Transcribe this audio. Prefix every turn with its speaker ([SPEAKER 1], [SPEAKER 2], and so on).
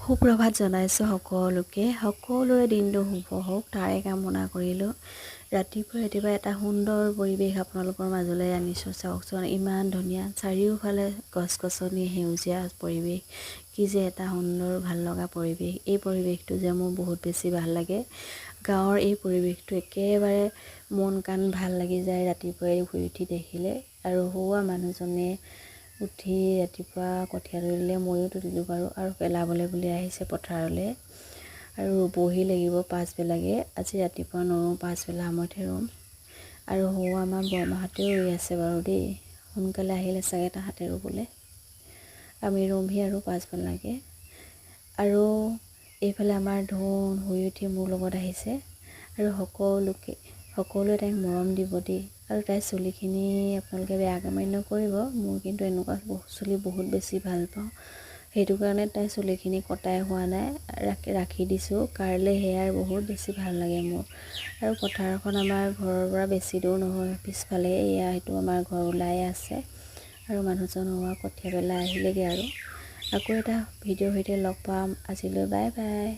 [SPEAKER 1] সুপ্ৰভাত জনাইছোঁ সকলোৰে দিনটো শুভ হওক তাৰে কামনা কৰিলোঁ। ৰাতিপুৱা এটা সুন্দৰ পৰিৱেশ আপোনালোকৰ মাজলৈ আনিছোঁ। চাওকচোন ইমান ধুনীয়া চাৰিওফালে গছ-গছনি সেউজীয়া পৰিৱেশ, কি যে এটা সুন্দৰ ভাল লগা পৰিৱেশ। এই পৰিৱেশটো যে মোৰ বহুত বেছি ভাল লাগে। গাঁৱৰ এই পৰিৱেশটো একেবাৰে মন কাণ ভাল লাগি যায় ৰাতিপুৱাই শুই উঠি দেখিলে। আৰু হোৱা মানুহজনে উঠি ৰাতিপুৱা কঠীয়া তুলিলে, ময়ো তুলিলোঁ বাৰু। আৰু পেলাবলৈ বুলি আহিছে পথাৰলৈ আৰু ৰুবহি লাগিব পাছবেলাগে। আজি ৰাতিপুৱা নৰোঁ, পাছবেলা সময়তহে ৰুম। আৰু আমাৰ বৰমাহঁতেও ৰুই আছে বাৰু দেই। সোনকালে আহিলে চাগে তাহাঁতে ৰুবলৈ, আমি ৰুমহি আৰু পাছবেলাগে। আৰু এইফালে আমাৰ ধুন শুই উঠি মোৰ লগত আহিছে আৰু সকলোৱে তাইক মৰম দিব দেই। আৰু তাইৰ চুলিখিনি আপোনালোকে বেয়াকৈ মানি নকৰিব, মোৰ কিন্তু এনেকুৱা চুলি বহুত বেছি ভাল পাওঁ। সেইটো কাৰণে তাইৰ চুলিখিনি কটাই হোৱা নাই, ৰাখি দিছোঁ। কাৰ্লে হেয়াৰ বহুত বেছি ভাল লাগে মোৰ। আৰু পথাৰখন আমাৰ ঘৰৰ পৰা বেছি দূৰ নহয়, পিছফালে সেইটো আমাৰ ঘৰ ওলাই আছে। আৰু মানুহজন হোৱা কঠীয়া পেলাই আহিলেগৈ আৰু। আকৌ এটা ভিডিঅ'ৰ সৈতে লগ পাম। আজিলৈ বাই বাই।